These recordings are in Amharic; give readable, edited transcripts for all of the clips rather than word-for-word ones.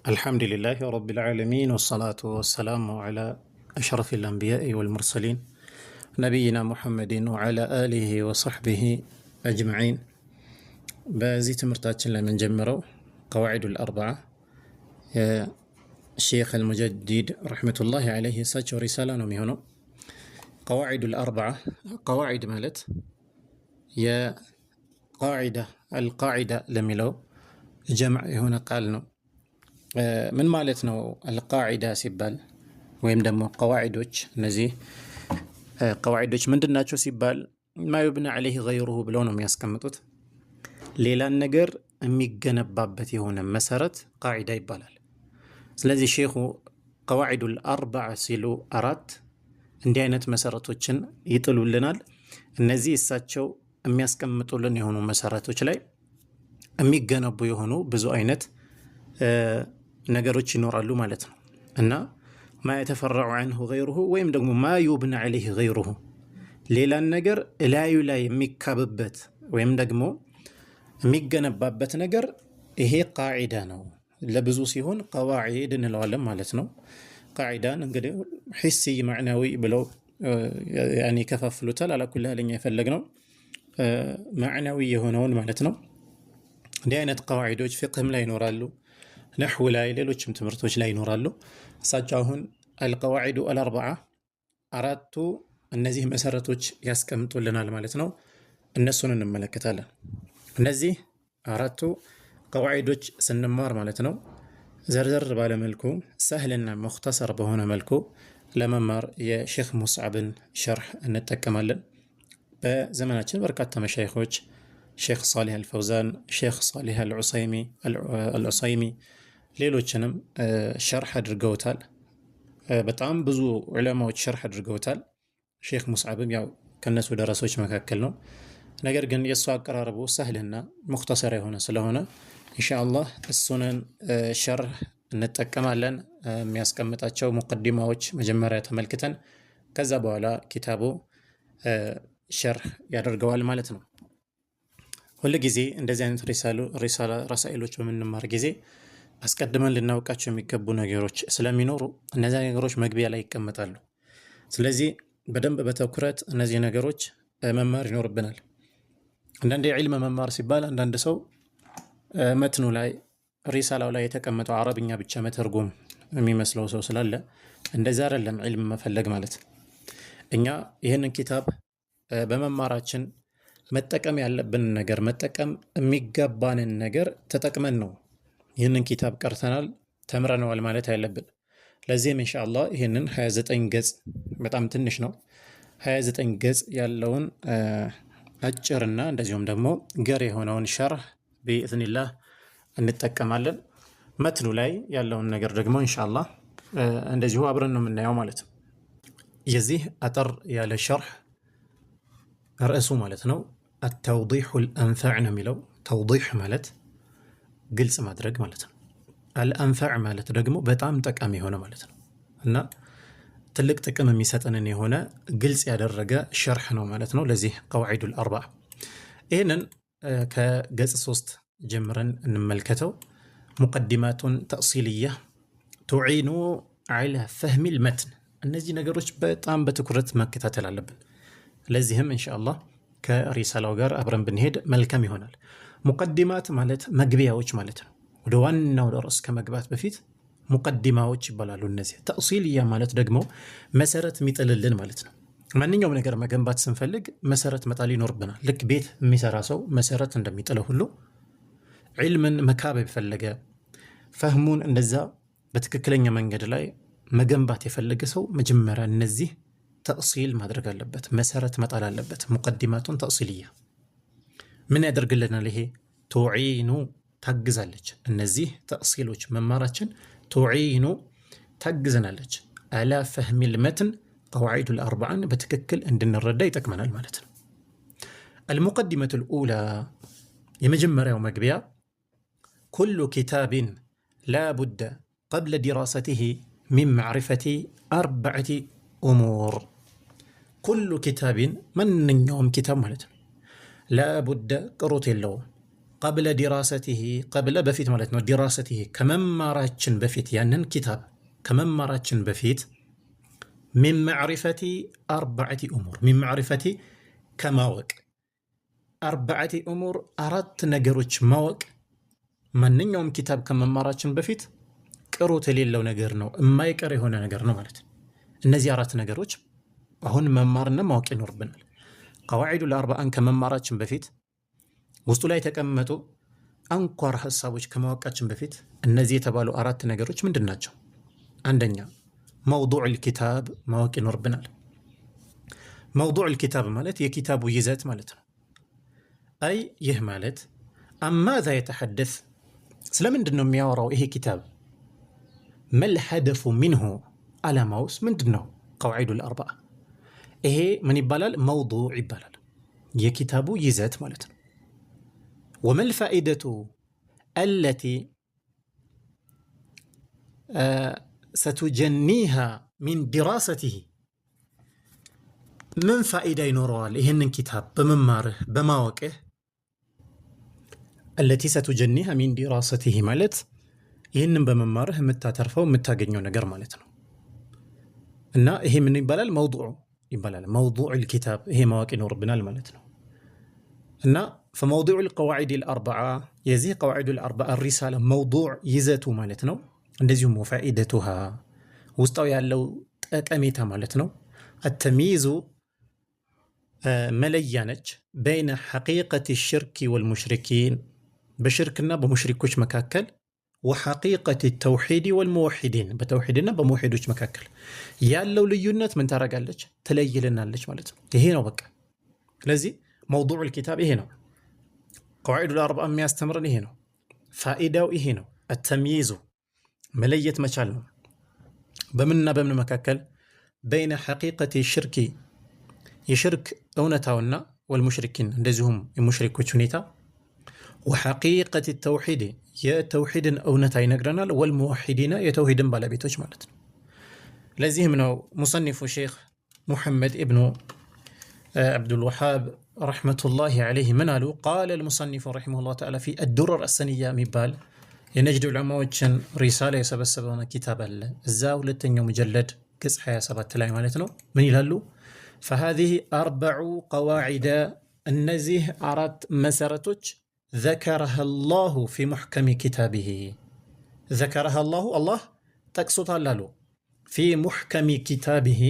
الحمد لله رب العالمين والصلاة والسلام على أشرف الأنبياء والمرسلين نبينا محمد وعلى آله وصحبه أجمعين. بازي تمرتاتشن لمن جمروا قواعد الأربعة يا الشيخ المجدد رحمة الله عليه ساتشو رسالة نميهنو. قواعد الأربعة قواعد مالت يا قاعدة القاعدة لميلو جمع هنا قالنا ምን ማለት ነው? አልቃዒዳ ሲባል ወይም ደግሞ ቀዋዒዶች እነዚህ ቀዋዒዶች ምንድናቸው ሲባል ማ ዩብና ዐለይሂ ገይሩሁ ብለው ነው የሚያስቀምጡት። ሌላን ነገር የሚገነባበት የሆነ መሰረት ቃዒዳ ይባላል። ስለዚህ ሼኹ ቀዋዒዱል አርበዓ ሲሉ አራት እንዲህ አይነት መሰረቶችን ይጥሉልናል። እነዚህ እሳቸው የሚያስቀምጡልን የሆኑ መሰረቶች ላይ የሚገነቡ የሆኑ ብዙ አይነት ነገሮች ይኖራሉ ማለት ነው። እና ማ የተፈረዑ ዐንሁ ገይሩሁ ወይም ደግሞ ማ ዩብና ዐለይሂ ገይሩሁ ሌላን ነገር እላዩ ላይ የሚካብበት ወይም ደግሞ የሚገነባበት ነገር ይሄ ቃዒዳ ነው። ለብዙ ሲሆን ቀዋዒድ እንለዋለን ማለት ነው። ቃዒዳን እንግዲህ ሒሲ ማዕናዊ ብለው ያኔ ከፋፍሉታል። አላኩል ያለኛ የፈለግነው ማዕናዊ የሆነውን ማለት ነው። እንዲህ አይነት ቀዋዒዶች ፊቅህም ላይ ይኖራሉ፣ ነሕው ላይ ሌሎችም ትምህርቶች ላይ ይኖራሉ። እሳቸው አሁን አልቀዋዒዱ አልአርበዓ አራቱ እነዚህ መሰረቶች ያስቀምጡልናል ማለት ነው። እነሱን እንመለከታለን። እነዚህ አራቱ ቀዋዒዶች ስንማር ማለት ነው ዘርዘር ባለመልኩ ሰህልና ሙኽተሰር በሆነ መልኩ ለመማር የሼኽ ሙስዓብን ሸርሕ እንጠቀማለን። በዘመናችን በርካታ መሻይኾች ሼኽ ሷሊህ አልፈውዛን፣ ሼኽ ሷሊህ አልዑሰይሚ ሌሎችንም ሸርሕ አድርገውታል። በጣም ብዙ ዑለማዎች ሸርሕ አድርገውታል። ሼኽ ሙስዓብም ያው ከነሱ ደረሶች መካከል ነው። ነገር ግን የእሱ አቀራረቡ ሰህልና ሙኽተሰር የሆነ ስለሆነ ኢንሻአላህ እሱንን ሸርሕ እንጠቀማለን። የሚያስቀምጣቸው ሙቀዲማዎች መጀመሪያ ተመልክተን ከዛ በኋላ ኪታቡ ሸርሕ ያደርገዋል ማለት ነው። ሁል ጊዜ እንደዚህ አይነት ረሳኢሎች በምንማር ጊዜ አስቀድመን ልናውቃቸው የሚገቡ ነገሮች ስለሚኖሩ እነዚህ ነገሮች መግቢያ ላይ ይቀመጣሉ። ስለዚህ በደንብ በትኩረት እነዚህ ነገሮች መማር ይኖርብናል። አንዳንድ የዕልም መማር ሲባል አንዳንድ ሰው መትኑ ላይ ሪሳላው ላይ የተቀመጠው አረብኛ ብቻ መተርጎም የሚመስለው ሰው ስላለ እንደዛ አይደለም ዕልም መፈለግ ማለት። እኛ ይህንን ኪታብ በመማራችን መጠቀም ያለብንን ነገር መጠቀም የሚገባንን ነገር ተጠቅመን ነው ይህንን ኪታብ ቀርተናል ተምረነዋል ማለት ያለብን። ለዚህም ኢንሻአላህ ይህንን 29 ገጽ በጣም ትንሽ ነው 29 ገጽ ያለውን አጭርና እንደዚሁም ደግሞ ገር የሆነውን ሸርሕ ቢኢዝኒላህ እንጠቀማለን። መትኑ ላይ ያለውን ነገር ደግሞ ኢንሻአላህ እንደዚሁ አብረን ነው የምናየው ማለት ነው። የዚህ አጠር ያለ ሸርሕ ርዕሱ ማለት ነው አተውዲሑል አንፋዕ ነው የሚለው። ተውዲሕ ማለት ግልጽ ማድረግ ማለት ነው። አልአንፋዕ ማለት ደግሞ በጣም ጠቃሚ የሆነ ማለት ነው እና ትልቅ ጥቅም የሚሰጠንን የሆነ ግልጽ ያደረገ ሸርሕ ነው ማለት ነው ለዚህ ቀዋዒዱል አርበዓ። ይህንን ከገጽ 3 ጀምረን እንመልከተው። ሙቀዲማቱን ተእሲልያ ቱዒኑ ዐላ ፈህሚል መትን። እነዚህ ነገሮች በጣም በትኩረት መከታተል አለብን። ለዚህም ኢንሻአላህ ከሪሳላው ጋር አብረን ብንሄድ መልካም ይሆናል። ሙቀዲማት ማለት መግቢያዎች ማለት ነው። ወደ ዋናው ርዕስ ከመግባት በፊት ሙቀዲማዎች ይባላሉ እነዚህ። ተእሲልያ ማለት ደግሞ መሰረት የሚጥልልን ማለት ነው። ማንኛውም ነገር መገንባት ስንፈልግ መሰረት መጣል ይኖርብናል። ልክ ቤት የሚሰራ ሰው መሰረት እንደሚጥለው ሁሉ ዒልምን መካበብ የፈለገ ፈህሙን እንደዛ በትክክለኛ መንገድ ላይ መገንባት የፈለገ ሰው መጀመሪያ እነዚህ ተእሲል ማድረግ አለበት፣ መሰረት መጣል አለበት። ሙቀዲማቱን ተእሲልያ ምን ያደርግልናል? ይሄ ቱዒኑ ታግዛለች። እነዚህ ተእሲሎች መማራችን ቱዒኑ ታግዘናለች። አላ ፈህሚል መትን ቀዋዒዱል አርበዓን በትክክል እንድንረዳ ይጠቅመናል ማለት ነው። አልሙቀዲመቱል ኡላ የመጀመሪያው መግቢያ ኩሉ ኪታብን ላቡደ ቀብለ ዲራሰቲሂ ሚን ማዕሪፈቲ አርበዐቲ ኡሙር። ኩሉ ኪታብን ማንኛውም ኪታብ ማለት ነው ላቡደ ቅሩት የለውም ቀብለ ዲራሰቲሂ ቀብለ በፊት ማለት ነው። ዲራሰቲሂ ከመማራችን በፊት ያንን ኪታብ ከመማራችን በፊት ሚን ማዕሪፈቲ አርበዐቲ እሙር ሚን ማዕሪፈቲ ከማወቅ አርበዐቲ እሙር አራት ነገሮች ማወቅ ማንኛውም ኪታብ ከመማራችን በፊት ቅሩት የሌለው ነገር ነው፣ የማይቀር የሆነ ነገር ነው ማለት ነው። እነዚህ አራት ነገሮች አሁን መማርና ማወቅ ይኖርብናል። ቀዋዒዱል አርበዓን ከመማራችን በፊት ውስጡ ላይ የተቀመጡ አንኳር ሀሳቦች ከማወቃችን በፊት እነዚህ የተባሉ አራት ነገሮች ምንድን ናቸው? አንደኛ መውዱዕል ኪታብ ማወቅ ይኖርብናል። መውዱዕል ኪታብ ማለት የኪታቡ ይዘት ማለት ነው። አይ ይህ ማለት አማዛ የተሐደስ ስለምንድን ነው የሚያወራው ይሄ ኪታብ? መል ሀደፉ ሚንሁ ዓላማውስ ምንድን ነው? ቀዋዒዱል አርበዓ ይሄ ምን ይባላል? መውዱዕ ይባላል። የኪታቡ ይዘት ማለት ነው። ወመል ፋኢደቱ አለቲ ሰቱጀኒሃ ሚን ዲራሰቲሂ ምን ፋኢዳ ይኖረዋል ይህንን ኪታብ በመማርህ በማወቅህ? አለቲ ሰቱጀኒሃ ሚን ዲራሰቲሂ ማለት ይህንን በመማርህ የምታተርፈው የምታገኘው ነገር ማለት ነው። እና ይሄ ምን ይባላል? መውዱዕ ይባላል። መውዱዕል ኪታብ ይሄ ማወቅ ይኖርብናል ማለት ነው። እና ፈመውዱዑል ቀዋዒዲል አርበዓ የዚህ ቀዋዒዱል አርበዓ ሪሳላ መውዱዕ ይዘቱ ማለት ነው። እንደዚሁም ወፋኢደቱሃ ውስጣው ያለው ጠቀሜታ ማለት ነው። አተሚይዙ መለያ ነች። በይነ ሐቂቀት ሽርኪ ወልሙሽሪኪን በሽርክና በሙሽሪኮች መካከል፣ ወሐቂቀት ተውሒድ ወልሙወሒዲን በተውሒድና በሙወሒዶች መካከል ያለው ልዩነት ምን ታረጋለች? ትለይልናለች ማለት ነው። ይሄ ነው በቃ። ስለዚህ መውዱዑል ኪታብ ይሄ ነው። ቀዋዒዱል አርበዓ የሚያስተምረን ይሄ ነው። ፋኢዳው ይሄ ነው። አተሚይዙ መለየት መቻል ነው። በምንና በምን መካከል? በይነ ሐቂቀት ሽርኪ የሽርክ እውነታውና ወልሙሽሪኪን እንደዚሁም የሙሽሪኮች ሁኔታ፣ ወሐቂቀት ተውሒድ የተውሒድን እውነታ ይነግረናል፣ ወልሙወሒዲና የተውሒድን ባለቤቶች ማለት ነው። ለዚህም ነው ሙሰኒፉ ሼክ ሙሐመድ ኢብኑ ዓብዱልወሃብ ረሕመቱላሂ ዓለይህ ምን አሉ? ቃለ ልሙሰኒፉ ረሒመሁላህ ተዓላ ፊ አዱረር አሰንያ የሚባል የነጅድ ዑለማዎችን ሪሳላ የሰበሰበውን ኪታብ አለ። እዛ ሁለተኛው ሙጀለድ ገጽ 27 ላይ ማለት ነው። ምን ይላሉ? ፈሃዚህ አርበዑ ቀዋዒደ እነዚህ አራት መሰረቶች ዘከረሃ ላሁ ፊ ሙሕከሚ ኪታቢሂ ዘከረሃ ላሁ አላህ ጠቅሶታል አሉ። ፊ ሙሕከሚ ኪታቢሂ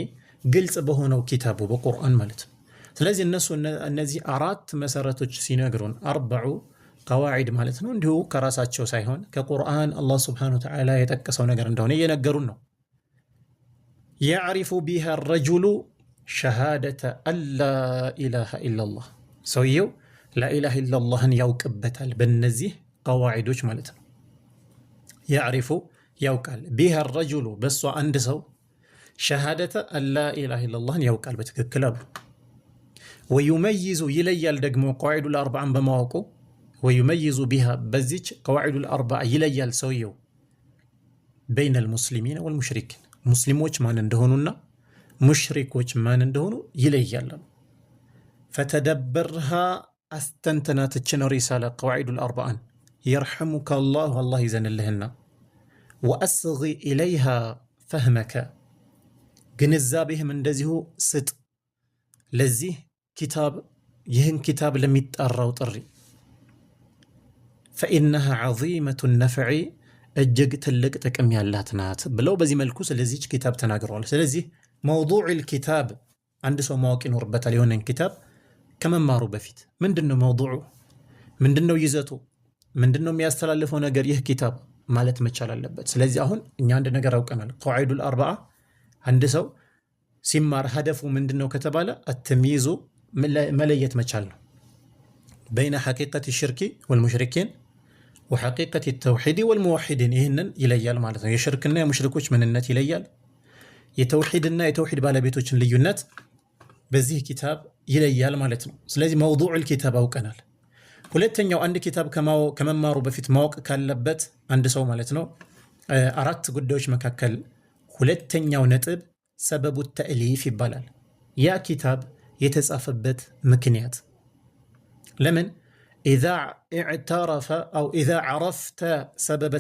ግልጽ በሆነው ኪታቡ በቁርአን ማለት ነው። ስለዚህ እነዚህ አራት መሰረቶች ሲነግሩን አርበዑ ቀዋዒድ ማለት ነው። እንዲሁ ከራሳቸው ሳይሆን ከቁርአን አላህ ስብሓነሁ ወተዓላ የጠቀሰው ነገር እንደሆነ እየነገሩን ነው። የዕሪፉ ቢሃ ረጁሉ ሸሃደተ አላ ኢላሃ ኢላላህ ሰውየው ላኢላሃ ኢላላህን ያውቅበታል በእነዚህ ቀዋዒዶች ማለት ነው። የዕሪፉ ያውቃል፣ ቢሃ ረጁሉ በሷ አንድ ሰው ሸሃደተ አላ ኢላሃ ኢላላህን ያውቃል በትክክል አሉ። ወዩመይዙ ይለያል ደግሞ ቀዋዒዱል አርበዓን በማወቁ ወዩመይዙ ቢሃ በዚች ቀዋዒዱል አርበዓ ይለያል ሰውየው በይነል ሙስሊሚን ወልሙሽሪኪን ሙስሊሞች ማን እንደሆኑና ሙሽሪኮች ማን እንደሆኑ ይለያል። ፈተደበርሃ አስተንተናትችን ሪሳላ ቀዋዒዱል አርበዓን የርሐሙከ አላሁ አላህ ይዘንልህና ወአስጊ ኢለይሃ ፈህመከ ግንዛቤህም እንደዚሁ ስጥ ለዚህ ኪታብ ይህን ኪታብ ለሚጣራው ጥሪ ፈኢነሃ ዐዚመቱ ነፍዒ እጅግ ትልቅ ጥቅም ያላት ናት ብለው በዚህ መልኩ ስለዚች ኪታብ ተናግረዋል። ስለዚህ መውዱዑል ኪታብ አንድ ሰው ማወቅ ይኖርበታል። የሆነን ኪታብ ከመማሩ በፊት ምንድነው መውዱዑ፣ ምንድነው ይዘቱ፣ ምንድነው የሚያስተላልፈው ነገር ይህ ኪታብ ማለት መቻል አለበት። ስለዚህ አሁን እኛ አንድ ነገር አውቀናል። ቀዋዒዱል አርበዓ አንድ ሰው ሲማር ሀደፉ ምንድነው ከተባለ አተሚይዙ መለየት መቻል ነው። በይነ ሐቂቀት ሽርኪ ወልሙሽሪኪን ወሐቂቀት ተውሒድ ወልሙወሒዲን ይህንን ይለያል ማለት ነው። የሽርክና የሙሽሪኮች ምንነት ይለያል። የተውሒድና የተውሒድ ባለቤቶችን ልዩነት በዚህ ኪታብ ይለያል ማለት ነው። ስለዚህ መውዱዑል ኪታብ አውቀናል። ሁለተኛው አንድ ኪታብ ከመማሩ በፊት ማወቅ ካለበት አንድ ሰው ማለት ነው አራት ጉዳዮች መካከል ሁለተኛው ነጥብ ሰበቡ ተእሊፍ ይባላል። ያ ኪታብ የተጻፈበት ምክንያት ለምን إذا اعترف أو إذا عرفت سبب